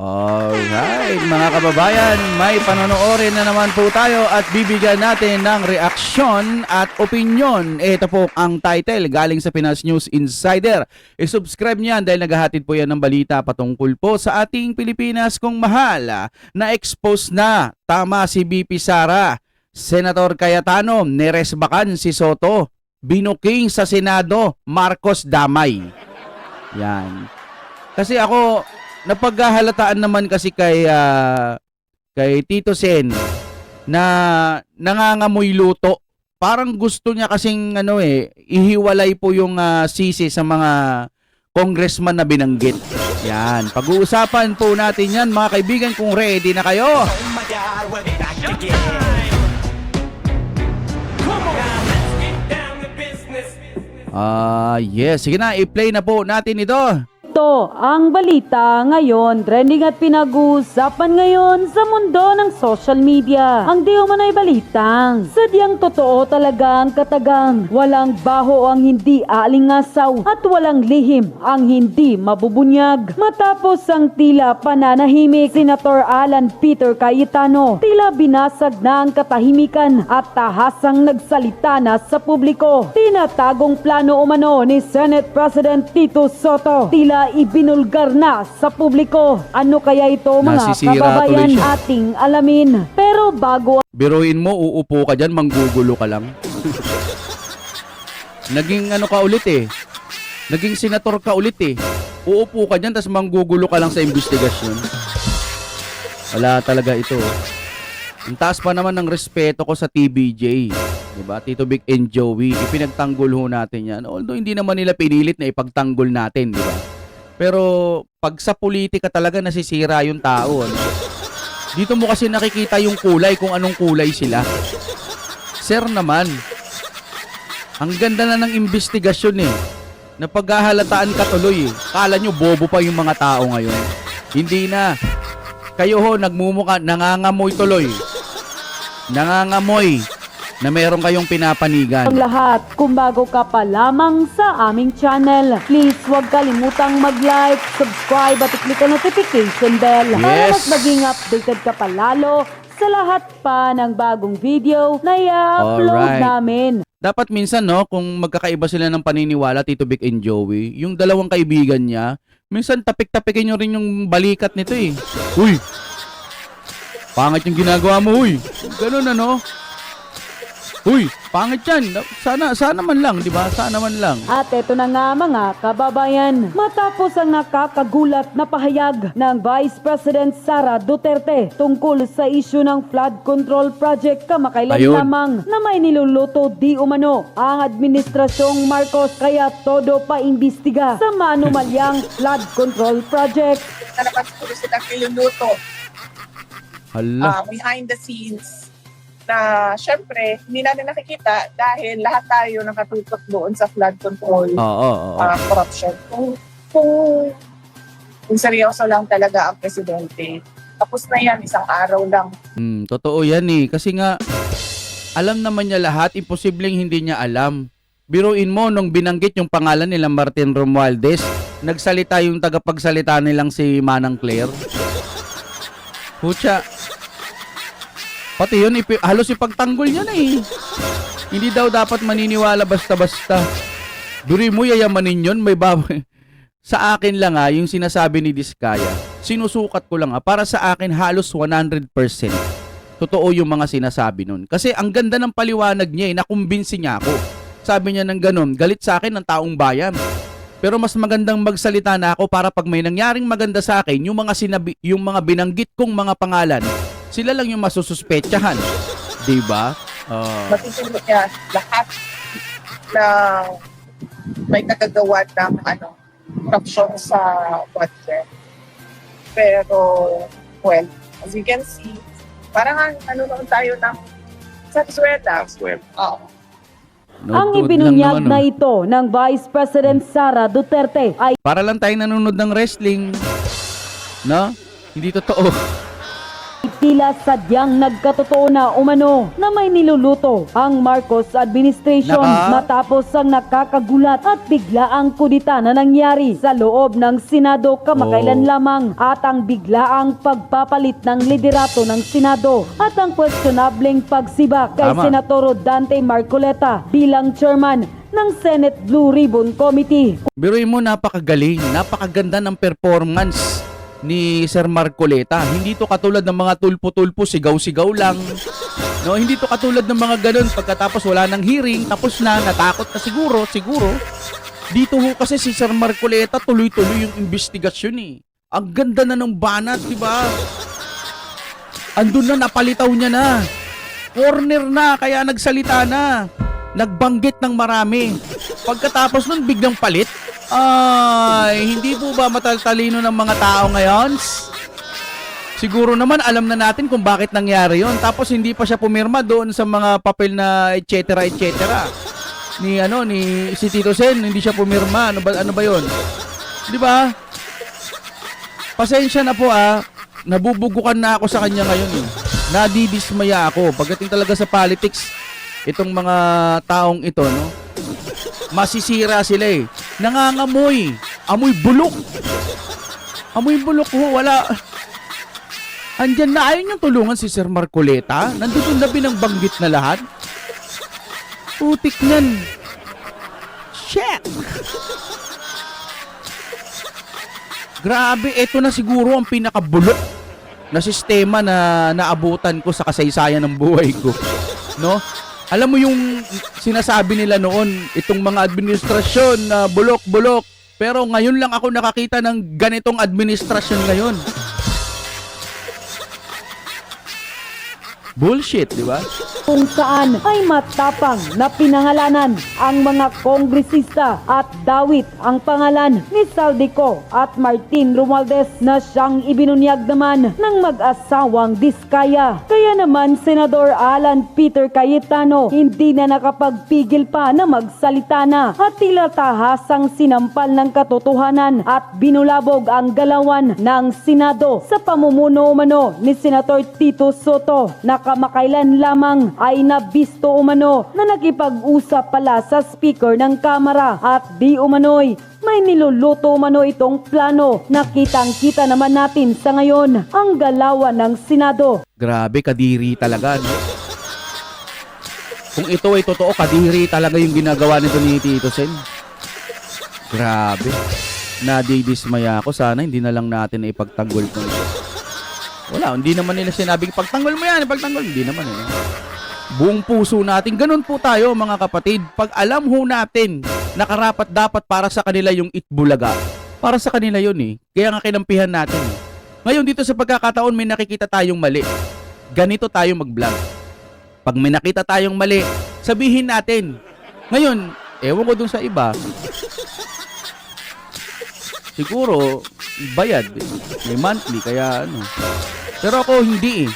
Alright, mga kababayan, may panonoorin na naman po tayo at bibigyan natin ng reaksyon at opinyon. Ito po ang title galing sa Pinas News Insider. I-subscribe niyan dahil naghahatid po yan ng balita patungkol po sa ating Pilipinas kung mahal. Na-expose na, tama si BP Sara. Senator Cayetano, neresbakan si Soto. Binuking sa Senado, Marcos damay. Yan. Kasi ako, napaghahalataan naman kasi kay Tito Sen na nangangamoy luto. Parang gusto niya kasing ihiwalay po yung sisi sa mga congressman na binanggit. Yan, pag-uusapan po natin yan mga kaibigan kung ready na kayo. Yes, sige na, i-play na po natin ito. Ito ang balita ngayon, trending at pinag-uusapan ngayon sa mundo ng social media. Ang di umano'y balitang sadyang totoo talaga ang katagang. Walang baho ang hindi aalingasaw at walang lihim ang hindi mabubunyag. Matapos ang tila pananahimik, Senator Alan Peter Cayetano tila binasag na ang katahimikan at tahasang nagsalita na sa publiko. Tinatagong plano umano ni Senate President Tito Soto tila ibinulgar na sa publiko. Ano kaya ito mga Nasisira kababayan ating alamin. Pero bago biruin mo, uupo ka dyan, manggugulo ka lang. Naging ka ulit eh. Naging senator ka ulit eh. Uupo ka dyan, tas manggugulo ka lang sa investigasyon. Wala talaga ito. Ang taas pa naman ng respeto ko sa TBJ. Diba? Tito Vic and Joey. Ipinagtanggol ho natin yan. Although hindi naman nila pinilit na ipagtanggol natin. Diba? Pero pag sa politika talaga nasisira yung tao. Dito mo kasi nakikita yung kulay kung anong kulay sila. Sir naman, ang ganda na ng investigasyon eh. Napaghahalataan ka tuloy eh. Kala nyo bobo pa yung mga tao ngayon. Hindi na. Kayo ho, nagmumukha, nangangamoy tuloy. Nangangamoy na meron kayong pinapanigan. ang lahat, kung bago ka pa lamang sa aming channel, please huwag kalimutang mag-like, subscribe at i-click ang notification bell para mas maging updated ka pa lalo sa lahat pa ng bagong video na i-upload namin. Dapat minsan kung magkakaiba sila ng paniniwala, Tito Vic and Joey, yung dalawang kaibigan niya, minsan tapik-tapikin nyo rin yung balikat nito eh. Uy! Pangit yung ginagawa mo, uy! Ganun Uy, pangit yan. Sana man lang, di ba? Sana man lang. At eto na nga mga kababayan, matapos ang nakakagulat na pahayag ng Vice President Sara Duterte tungkol sa issue ng flood control project kamakailan lamang na may niluluto di umano ang administrasyong Marcos kaya todo pa imbestiga sa manumalyang flood control project. Talagang siguro sila niluluto behind the scenes na syempre hindi natin nakikita dahil lahat tayo nakatutok doon sa flood control corruption. Kung seryoso lang talaga ang presidente, tapos na yan, isang araw lang. Totoo yan eh. Kasi nga, alam naman niya lahat, imposibleng hindi niya alam. Biruin mo, nung binanggit yung pangalan nila Martin Romualdez, nagsalita yung tagapagsalita nilang si Manang Claire. Pucha, pati yun, halos ipagtanggol niya na eh. Hindi daw dapat maniniwala basta-basta. Duri mo, yayamanin yun, may baboy. Sa akin lang yung sinasabi ni Diskaya, sinusukat ko lang para sa akin halos 100%. Totoo yung mga sinasabi nun. Kasi ang ganda ng paliwanag niya nakumbinsi niya ako. Sabi niya ng ganun, galit sa akin ng taong bayan. Pero mas magandang magsalita na ako para pag may nangyaring maganda sa akin, yung mga binanggit kong mga pangalan, sila lang yung masususpetsahan. Diba? Matutulog niya lahat na may nagagawa ng corruption sa budget. Pero, well, as you can see, parang naman tayo ng Venezuela. Ang ibinunyag na ito ng Vice President Sara Duterte ay para lang tayong nanonood ng wrestling. No? Hindi totoo. Tila sadyang nagkatotoo na umano na may niluluto ang Marcos administration matapos ang nakakagulat at biglaang kudita na nangyari sa loob ng Senado kamakailan lamang at ang biglaang pagpapalit ng liderato ng Senado at ang questionableng pagsiba kay Senator Dante Marcoleta bilang chairman ng Senate Blue Ribbon Committee. Biruin mo, napakagaling, napakaganda ng performance ni Sir Marcoleta. Hindi to katulad ng mga tulpo-tulpo, sigaw-sigaw lang. No, hindi to katulad ng mga ganun pagkatapos wala ng hearing, tapos na, natakot na siguro. Dito ho kasi si Sir Marcoleta tuloy-tuloy yung investigasyon eh. Ang ganda na ng banat, di ba? Andun na, napalitaw niya na. Corner na, kaya nagsalita na. Nagbanggit ng marami. Pagkatapos nun, biglang palit. Ay, hindi po ba mataltalino ng mga tao ngayon? Siguro naman alam na natin kung bakit nangyari yon. Tapos hindi pa siya pumirma doon sa mga papel na etc. Ni si Tito Sen, hindi siya pumirma. Ano ba yon? 'Di ba? Pasensya na po nabubugukan na ako sa kanya ngayon eh. Nadidismaya ako pagdating talaga sa politics. Itong mga taong ito, no? Masisira sila eh. Nangangamoy. Amoy bulok. Amoy bulok ho. Wala. Andyan na, ayaw niyang tulungan si Sir Marcoleta. Nandito na binangbanggit na lahat. Putik nan. Shit. Grabe, ito na siguro ang pinakabulok na sistema na naabutan ko sa kasaysayan ng buhay ko. No? Alam mo yung sinasabi nila noon, itong mga administrasyon na bulok-bulok. Pero ngayon lang ako nakakita ng ganitong administrasyon ngayon. Bullshit, di ba? Kung saan ay matapang na pinangalanan ang mga kongresista at dawit ang pangalan ni Saldico at Martin Romualdez na siyang ibinunyag naman ng mag-asawang Diskaya. Kaya naman Senador Alan Peter Cayetano hindi na nakapagpigil pa na magsalita na at tila tahasang sinampal ng katotohanan at binulabog ang galawan ng Senado sa pamumuno umano ni Senator Tito Soto na kamakailan lamang ay nabisto umano na nakipag-usap pala sa speaker ng Kamara at di umano'y may niluluto umano itong plano na kitang-kita naman natin sa ngayon ang galawan ng Senado. Grabe, kadiri talaga, no? Kung ito ay totoo, kadiri talaga yung ginagawa nito ni Tito Sen. Grabe. Nadidismaya ako. Sana hindi na lang natin ipagtanggol ito. Wala, hindi naman nila sinabing pagtanggol mo yan, pagtanggol. Hindi naman eh. Buong puso natin. Ganun po tayo mga kapatid. Pag alam ho natin na karapat dapat para sa kanila yung Itbulaga, para sa kanila yun eh. Kaya nga kinampihan natin eh. Ngayon dito sa pagkakataon may nakikita tayong mali. Ganito tayo mag-vlog. Pag may nakita tayong mali, sabihin natin. Ngayon, ewan ko dun sa iba. Siguro, bayad. May monthly, kaya ano. Pero ako hindi eh.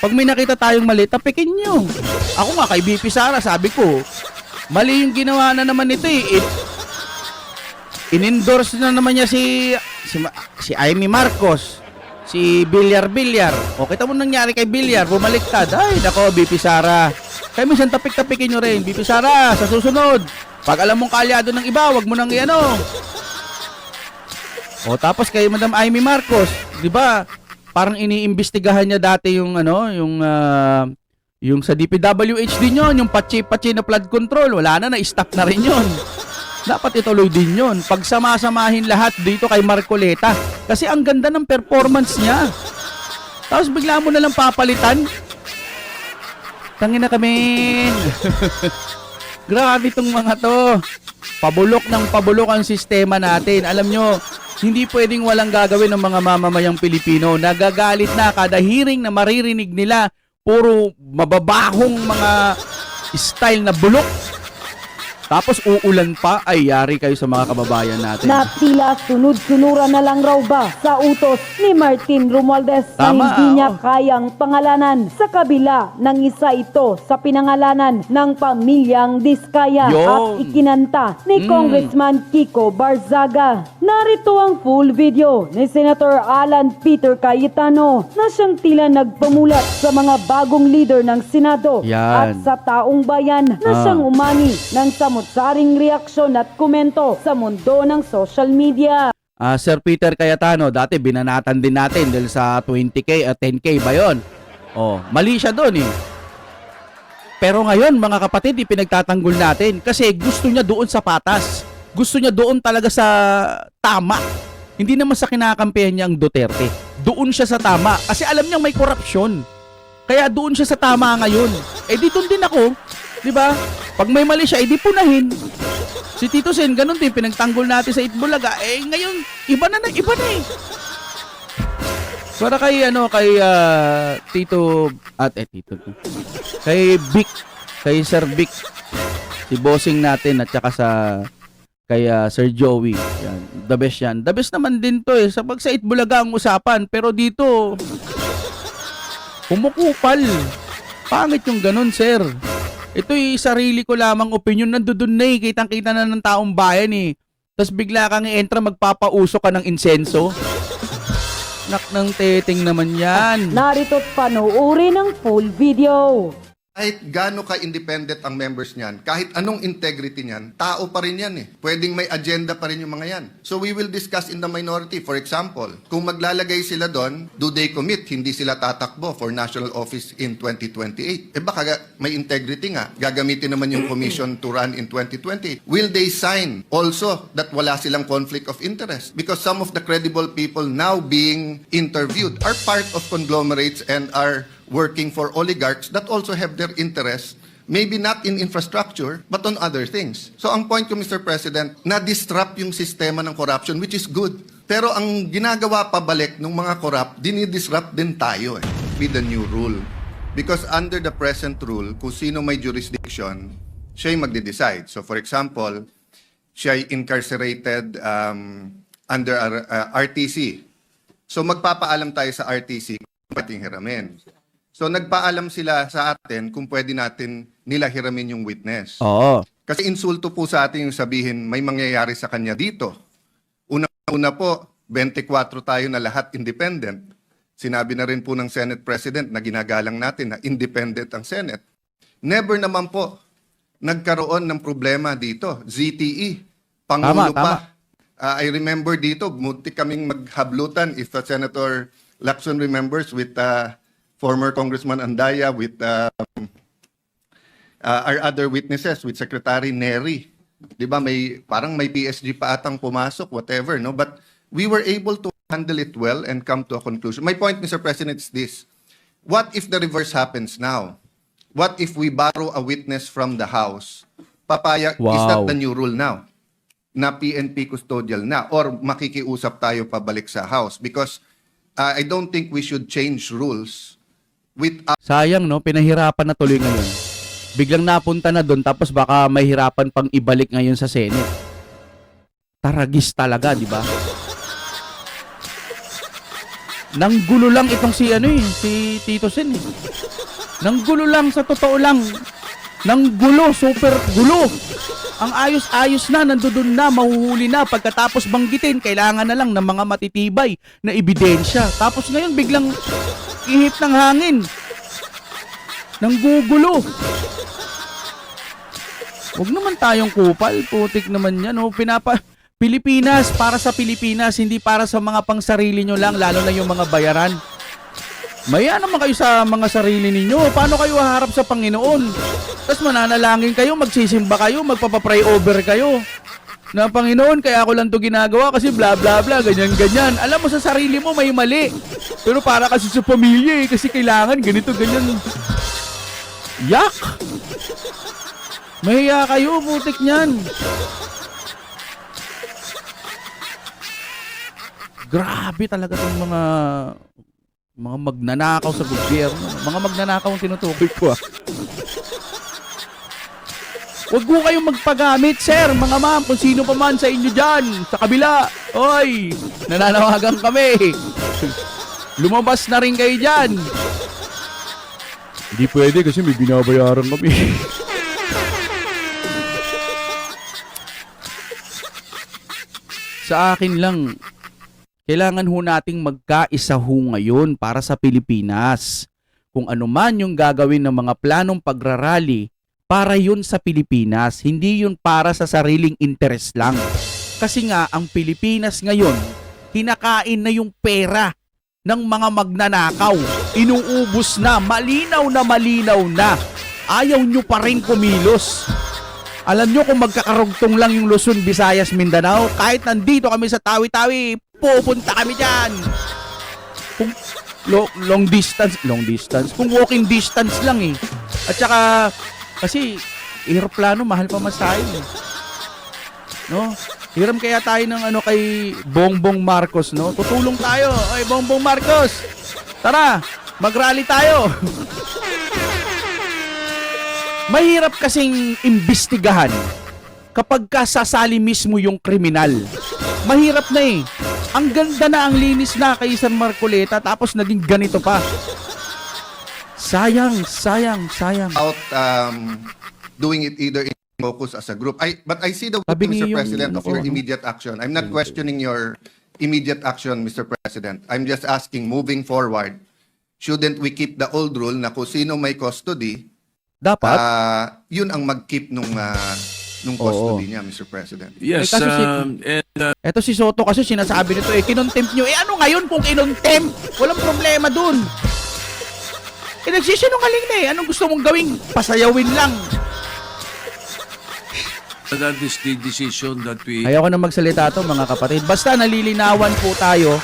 Pag may nakita tayong mali, tapikin nyo. Ako nga kay BP Sara, sabi ko, mali yung ginawa na naman nito eh. In-endorse na naman niya si Amy Marcos, si Bilyar. O kita mo nangyari kay Bilyar, bumaliktad. Ay, nako, BP Sara. Kaya minsan tapik-tapikin nyo rin. BP Sara, sa susunod, pag alam mong kalyado ng iba, wag mo nang iano. O tapos kay Madam Amy Marcos, di ba? Parang iniimbestigahan niya dati yung yung sa DPWH din yon, yung patsi na flood control, wala na, na-stop na rin yon. Dapat ituloy din yon. Pagsama-samahin lahat dito kay Marcoleta kasi ang ganda ng performance niya. Tapos bigla mo na lang papalitan. Tangina kami. Grabe tong mga to. Pabulok ng pabulok ang sistema natin. Alam nyo, hindi pwedeng walang gagawin ng mga mamamayang Pilipino. Nagagalit na kada hearing na maririnig nila. Puro mababahong mga style na bulok. Tapos uulan pa, ay yari kayo sa mga kababayan natin. Na tila sunod-sunuran na lang raw ba sa utos ni Martin Romualdez na Tama, hindi niya oo. kayang pangalanan sa kabila ng isa ito sa pinangalanan ng pamilyang Diskaya Yun. at ikinanta ni Congressman Kiko Barzaga. Narito ang full video ni Senator Alan Peter Cayetano na siyang tila nagpamulat sa mga bagong leader ng Senado Yan. at sa taong bayan na siyang umani ng samot-saring reaksyon at komento sa mundo ng social media. Sir Peter Cayetano, dati binanatan din natin dahil sa 20K at 10K ba yun? Oh, mali siya doon eh. Pero ngayon, mga kapatid, ipinagtatanggol natin kasi gusto niya doon sa patas. Gusto niya doon talaga sa tama. Hindi naman sa kinakampihan niya ang Duterte. Doon siya sa tama kasi alam niyang may korupsyon. Kaya doon siya sa tama ngayon. Eh dito din ako, 'di ba? Pag may mali siya, edi punahin. Si Tito Sen, ganun din pinagtanggol natin sa Itbulaga. Eh ngayon, iba na eh. Para kay Tito kay Vic, kay Sir Vic, si bossing natin at saka kay Sir Joey. Yan, the best yan. The best naman din to eh. Sa pag sa Itbulaga ang usapan, pero dito kumukupal. Pangit yung ganun, sir. Ito'y sarili ko lamang opinion. Nandun na eh. Kitang-kita na ng taong bayan eh. Tapos bigla kang i-entra, magpapauso ka ng insenso. Nak ng teting naman yan. Narito't panoorin ng full video. Kahit gaano ka-independent ang members niyan, kahit anong integrity niyan, tao pa rin yan eh. Pwedeng may agenda pa rin yung mga yan. So we will discuss in the minority. For example, kung maglalagay sila doon, do they commit? Hindi sila tatakbo for national office in 2028. Eh baka may integrity nga. Gagamitin naman yung commission to run in 2020. Will they sign also that wala silang conflict of interest? Because some of the credible people now being interviewed are part of conglomerates and are working for oligarchs that also have their interests, maybe not in infrastructure, but on other things. So ang point ko, Mr. President, na-disrupt yung sistema ng corruption, which is good. Pero ang ginagawa pabalik ng mga corrupt, dinidisrupt din tayo with the new rule. Because under the present rule, kung sino may jurisdiction, siya yung magde-decide. So for example, siya ay incarcerated under RTC. So magpapaalam tayo sa RTC kung pating hiramin. So nagpaalam sila sa atin kung pwede natin nila hiramin yung witness. Oo. Kasi insulto po sa atin yung sabihin may mangyayari sa kanya dito. Una po, 24 tayo na lahat independent. Sinabi na rin po ng Senate President na ginagalang natin na independent ang Senate. Never naman po nagkaroon ng problema dito. ZTE, Pangulo Tama. pa. I remember dito, muntik kaming maghablutan if Senator Lacson remembers with former Congressman Andaya, with our other witnesses, with Secretary Neri. Di ba, parang may PSG pa atang pumasok, whatever, no? But we were able to handle it well and come to a conclusion. My point, Mr. President, is this. What if the reverse happens now? What if we borrow a witness from the House? Papaya, is that the new rule now? Na PNP custodial na? Or makikiusap tayo pabalik sa House? Because I don't think we should change rules Sayang no, pinahirapan na tuloy ngayon. Biglang napunta na doon tapos baka may hirapan pang ibalik ngayon sa Senate. Taragis talaga, di ba? Nanggulo lang itong si Tito Sen eh. Nanggulo lang, sa totoo lang. Nanggulo, super gulo. Ang ayos-ayos na, nandoon na, mahuhuli na. Pagkatapos banggitin, kailangan na lang ng mga matitibay na ebidensya. Tapos ngayon biglang ihip ng hangin. Nanggugulo. Huwag naman tayong kupal. Putik naman yan. Oh. Pilipinas, para sa Pilipinas, hindi para sa mga pangsarili nyo lang, lalo na yung mga bayaran. Maya naman kayo sa mga sarili ninyo. Paano kayo haharap sa Panginoon? Tapos mananalangin kayo, magsisimba kayo, magpapapray over kayo. Na Panginoon, kaya ako lang to ginagawa kasi bla bla bla, ganyan ganyan. Alam mo sa sarili mo may mali. Pero para kasi sa pamilya kasi kailangan ganito ganyan. Yak! Mahiya kayo, putik niyan. Grabe talaga tong mga magnanakaw sa gobyerno. Mga magnanakaw ang tinutukoy ko Huwag ko kayong magpagamit, sir, mga ma'am, kung sino pa man sa inyo dyan, sa kabila. Oy, nananawagan kami. Lumabas na rin kayo dyan. Hindi pwede kasi may binabayaran kami. Sa akin lang, kailangan ho nating magkaisa ho ngayon para sa Pilipinas. Kung ano man yung gagawin ng mga planong pagrarally, para yun sa Pilipinas, hindi yun para sa sariling interes lang. Kasi nga, ang Pilipinas ngayon, kinakain na yung pera ng mga magnanakaw. Inuubos na, malinaw na. Ayaw nyo pa rin kumilos. Alam nyo kung magkakarugtong lang yung Luzon, Visayas, Mindanao, kahit nandito kami sa Tawi-Tawi, pupunta kami dyan. Kung long distance, kung walking distance lang eh. At saka, kasi, aeroplano, mahal pa masahe. No? Hiram kaya tayo ng kay Bongbong Marcos, no? Tutulong tayo. Ay, Bongbong Marcos, tara, mag-rally tayo. Mahirap kasing imbestigahan kapag sasali mismo yung kriminal. Mahirap na eh. Ang ganda na, ang linis na kay San Marcoleta, tapos naging ganito pa. Sayang. Out doing it either in focus as a group. But I see the Sabi will, Mr. niyo yung- President, of your immediate action. I'm not questioning your immediate action, Mr. President. I'm just asking, moving forward, shouldn't we keep the old rule na kung sino may custody, Dapat. yun ang mag-keep nung custody niya, Mr. President? Yes, Eh, kasi Eto si Soto kasi sinasabi nito kinontempt nyo. Ano ngayon kung kinontempt? Walang problema dun. Nagsisinungaling na Anong gusto mong gawing pasayawin lang? that is the decision that we... Ayoko na magsalita to mga kapatid. Basta nalilinawan po tayo.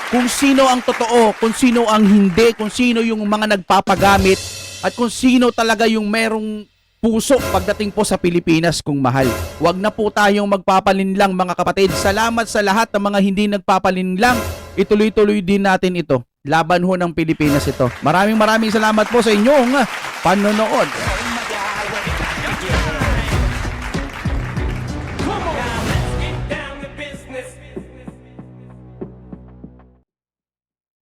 Kung sino ang totoo, kung sino ang hindi, kung sino yung mga nagpapagamit, at kung sino talaga yung merong puso pagdating po sa Pilipinas kung mahal. Huwag na po tayong magpapalinlang mga kapatid. Salamat sa lahat ng mga hindi nagpapalinlang. Ituloy-tuloy din natin ito. Laban ho ng Pilipinas ito. Maraming salamat po sa inyong panonood.